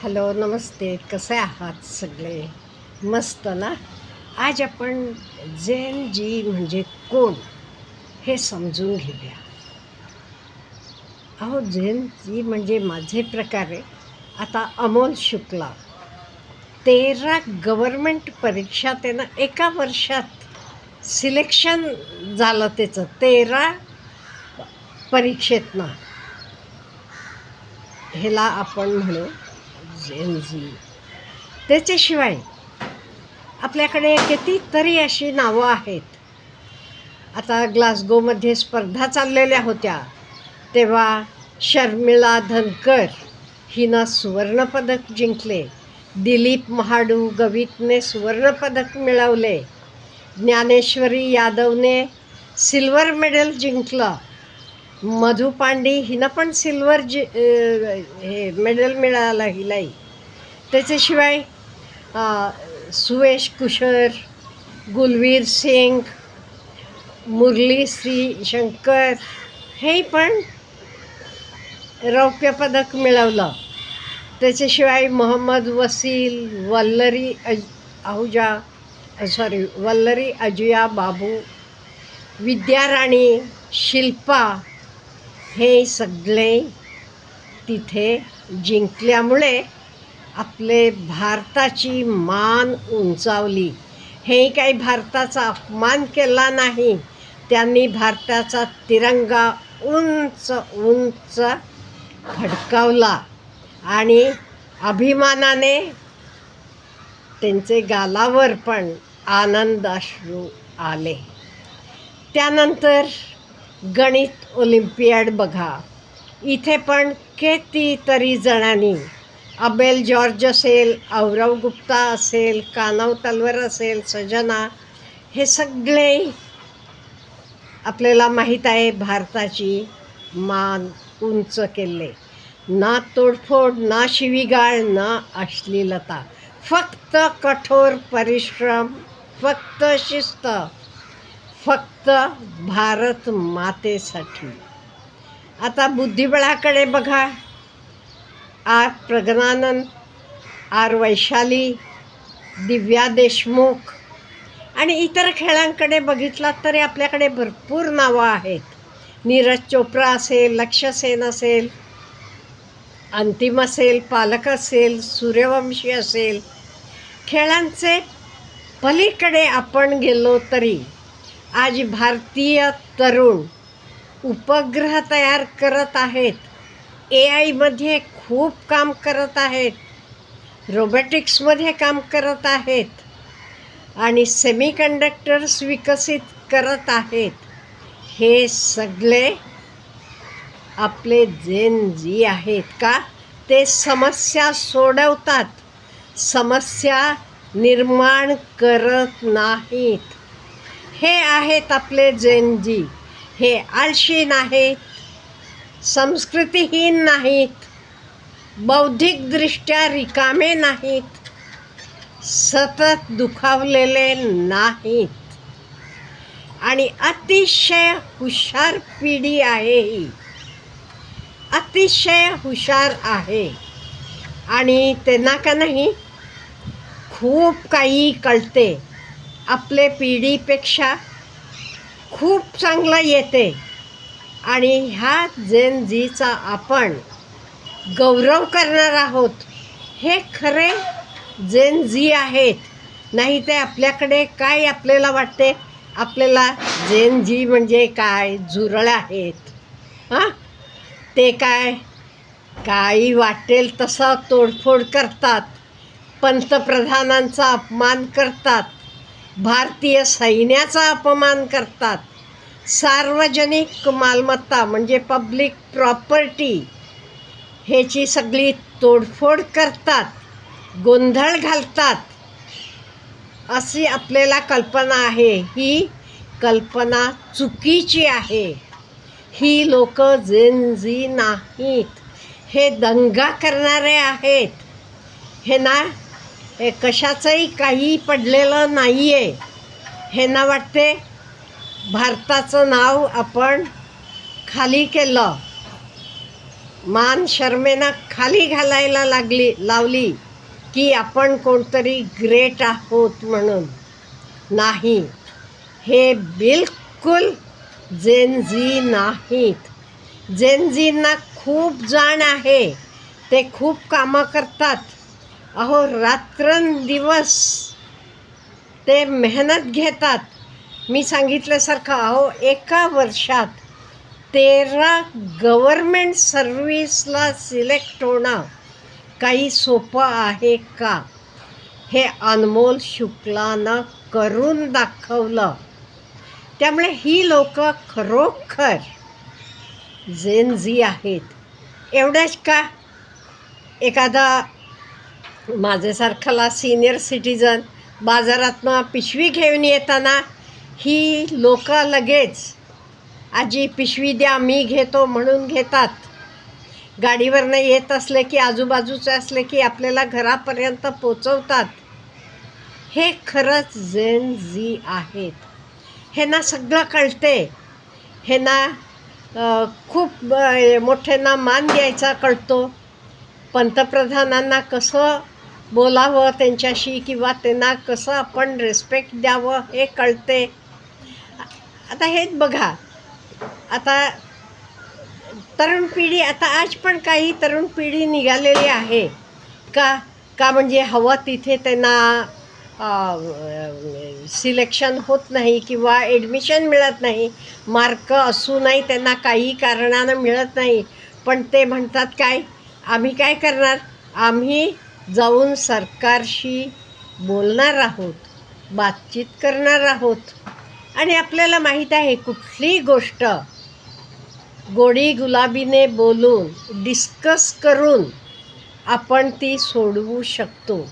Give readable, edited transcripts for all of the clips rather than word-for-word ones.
Hello नमस्ते, कसे आहात सगळे? मस्त ना. आज आपण झेन जी म्हणजे कोण हे समजून घेऊया. झेन जी म्हणजे माझे प्रकारे आता अमोल शुक्ला 13 गव्हर्मेंट परीक्षा त्यानं एका वर्षात सिलेक्शन झालं त्याचं 13 परीक्षेतनं. ह्याला आपण म्हणू झेन जी. त्याच्याशिवाय आपल्याकडे कितीतरी अशी नावं आहेत. आता ग्लासगोमध्ये स्पर्धा चाललेल्या होत्या तेव्हा शर्मिळा धनकर हिनं सुवर्णपदक जिंकले. दिलीप महाडू गवितने सुवर्णपदक मिळवले. ज्ञानेश्वरी यादवने सिल्वर मेडल जिंकलं. मधु पांडी हिनं पण सिल्वर हे मेडल मिळालं हिलाही. त्याच्याशिवाय सुवेश कुशर, गुलवीर सिंग, मुरली श्री शंकर हे पण रौप्य पदक मिळवलं. त्याच्याशिवाय मोहम्मद वसील, वल्लरी अजुया बाबू, विद्याराणी, शिल्पा हे सगळे तिथे जिंकल्यामुळे आपले भारताची मान उंचावली. हे काही भारताचा अपमान केला नाही, त्यांनी भारताचा तिरंगा उंच उंच फडकावला आणि अभिमानाने त्यांचे गालावर पण आनंद अश्रू आले. त्यानंतर गणित ओलिम्पियाड बघा, इथे पण कितीतरी जणांनी अबेल जॉर्ज असेल, औरव गुप्ता असेल, कानव तलवर असेल, सजना हे सगळे आपल्याला माहीत आहे भारताची मान उंच केले. ना तोडफोड, ना शिवीगाळ, ना अश्लीलता, फक्त कठोर परिश्रम, फक्त शिस्त, फक्त भारत मातेसाठी. आता बुद्धिबळाकडे बघा, आर प्रज्ञानंद, आर वैशाली, दिव्या देशमुख आणि इतर खेळांकडे बघितलात तरी आपल्याकडे भरपूर नावं आहेत. नीरज चोप्रा असेल, लक्ष्य सेन असेल, अंतिम असेल, पालक असेल, सूर्यवंशी असेल. खेळांचे पलीकडे आपण गेलो तरी आज भारतीय तरुण उपग्रह तयार करत आहेत, AI खूप काम करत आहेत, रोबोटिक्समध्ये काम करत आहेत आणि सेमीकंडक्टर्स विकसित करत आहेत. हे सगळे आपले झेन जी आहेत का? ते समस्या सोडवतात, समस्या निर्माण करत नाहीत. हे आहेत आपले झेन जी. हे आळशी नाहीत, संस्कृतीहीन नाहीत, बौद्धिकदृष्ट्या रिकामे नाहीत, सतत दुखावलेले नाहीत आणि अतिशय हुशार पिढी आहे ही. अतिशय हुशार आहे आणि त्यांना का नाही खूप काही कळते. आपले पिढीपेक्षा खूप चांगलं येते आणि ह्या झेन जीचा आपण गौरव करणार आहोत. हे खरे झेन जी आहेत. नाही ते आपल्याकडे काय आपल्याला वाटते, आपल्याला झेन जी म्हणजे काय झुरळ आहेत. ते काही वाटेल तसं तोडफोड करतात, पंतप्रधानांचा अपमान करतात, भारतीय सैन्याचा अपमान करतात, सार्वजनिक मालमत्ता म्हणजे पब्लिक प्रॉपर्टी ह्याची सगळी तोडफोड करतात, गोंधळ घालतात. अशी आपल्याला कल्पना आहे. ही कल्पना चुकीची आहे. ही लोक झेन जी नाहीत, हे दंगा करणारे आहेत. हे ना कशाचंही काही पडलेलं नाही आहे. हे ना वाटते भारताचं नाव आपण खाली केलं. मान शर्मेनं खाली घालायला लावली की आपण कोणतरी ग्रेट आहोत म्हणून. नाही, हे बिलकुल जेनझी नाहीत. जेनझींना खूप जाण आहे, ते खूप कामं करतात. अहो, रात्रंदिवस ते मेहनत घेतात. मी सांगितल्यासारखं, अहो, एका वर्षात 13 गव्हर्मेंट सर्व्हिसला सिलेक्ट होणं काही सोपं आहे का? हे अनमोल शुक्लानं करून दाखवलं. त्यामुळे ही लोक खरोखर जेनझी आहेत. एवढंच का, एखादा माझ्यासारखाला सिनियर सिटीजन बाजारातनं पिशवी घेऊन येताना ही लोक लगेच आजी पिशवी द्या मी घेतो म्हणून घेतात. गाडीवरनं येत असले की आजूबाजूचे असले की आपल्याला घरापर्यंत पोचवतात. हे खरंच जेनझी आहेत. हे ना सगळं कळते. हे ना खूप मोठ्यांना मान द्यायचा कळतो. पंतप्रधानांना कसं बोलावं त्यांच्याशी किंवा त्यांना कसं आपण रिस्पेक्ट द्यावं हे कळते. आता हेच बघा, आता तरुण पिढी, आता आज पण काही तरुण पिढी निघालेली आहे का म्हणजे हवं तिथे त्यांना सिलेक्शन होत नाही किंवा ॲडमिशन मिळत नाही. मार्क असूनही त्यांना काही कारणानं मिळत नाही. पण ते म्हणतात काय, आम्ही काय करणार, आम्ही जाऊन सरकारशी बोलणार आहोत, बातचीत करणार आहोत. आणि आपल्याला माहीत आहे कुठली गोष्ट गोडी गुलाबीने बोलून डिस्कस करून आपण ती सोडवू शकतो.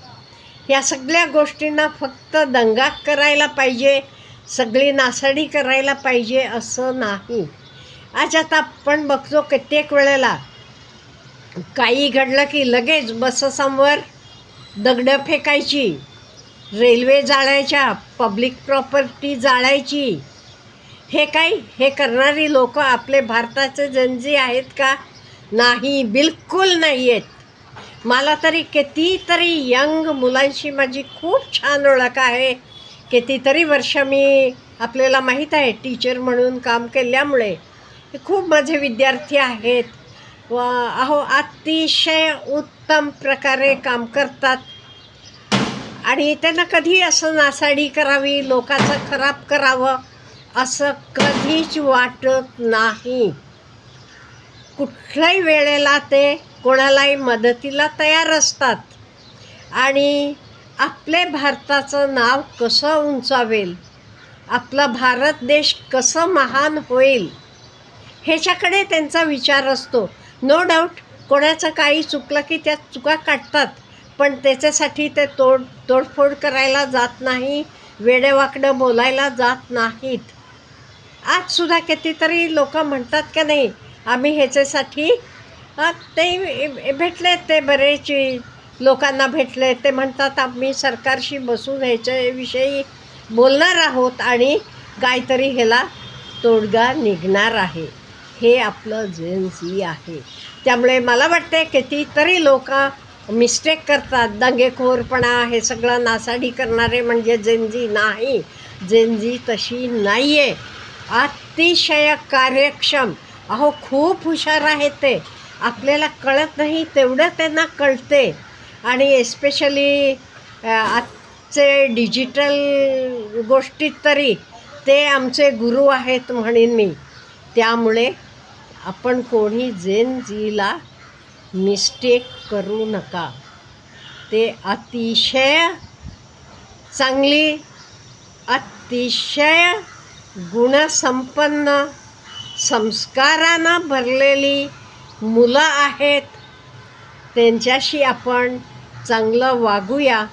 या सगळ्या गोष्टींना फक्त दंगा करायला पाहिजे, सगळी नासाडी करायला पाहिजे असं नाही. आज आता आपण बघतो कित्येक वेळेला काही घडलं की लगेच बससमोर दगडं फेकायची, रेल्वे जाळायच्या, पब्लिक प्रॉपर्टी जाळायची. हे करणारी लोक आपले भारताचे जेनझी आहेत का? नाही, बिलकुल नाही आहेत. मला तरी कितीतरी यंग मुलांशी माझी खूप छान ओळख आहे. कितीतरी वर्ष मी, आपल्याला माहीत आहे, टीचर म्हणून काम केल्यामुळे खूप माझे विद्यार्थी आहेत. अहो, अतिशय उत्तम प्रकारे काम करतात. आणि त्यांना कधी असं नासाडी करावी, लोकांचं खराब करावं असं कधीच वाटत नाही. कुठल्याही वेळेला ते कोणालाही मदतीला तयार असतात. आणि आपले भारताचं नाव कसं उंचावेल, आपला भारत देश कसं महान होईल ह्याच्याकडे त्यांचा विचार असतो. नो डाऊट कोणाचं काही चुकलं की त्या चुका काढतात, पण त्याच्यासाठी ते तोडफोड करायला जात नाही, वेडेवाकडं बोलायला जात नाहीत. आजसुद्धा कितीतरी लोक म्हणतात का नाही, आम्ही ह्याच्यासाठी ते भेटले, ते बरेच लोकांना भेटले, ते म्हणतात आम्ही सरकारशी बसून ह्याच्याविषयी बोलणार आहोत आणि काहीतरी ह्याला तोडगा निघणार आहे. हे आपलं जेनझी आहे. त्यामुळे मला वाटते कितीतरी लोक मिस्टेक करतात. दंगेखोरपणा, हे सगळं नासाडी करणारे म्हणजे जेनझी नाही. जेनझी तशी नाही आहे. अतिशय कार्यक्षम, अहो खूप हुशार आहेत ते. आपल्याला कळत नाही तेवढं त्यांना कळते. आणि एस्पेशली आजचे डिजिटल गोष्टीत तरी ते आमचे गुरु आहेत म्हणेन मी. त्यामुळे आपण कोणी जेनझीला मिस्टेक करू नका. ते अतिशय चांगली, अतिशय गुणसंपन्न, संस्कारानं भरलेली मुलं आहेत. त्यांच्याशी आपण चांगलं वागूया,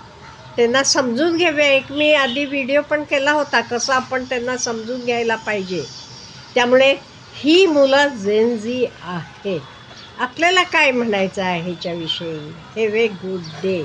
त्यांना समजून घेऊया. एक मी आधी व्हिडिओ पण केला होता कसं आपण त्यांना समजून घ्यायला पाहिजे. त्यामुळे ही मुलं जेनझी आहेत. आपल्याला काय म्हणायचं आहे ह्याच्याविषयी? Have a good day.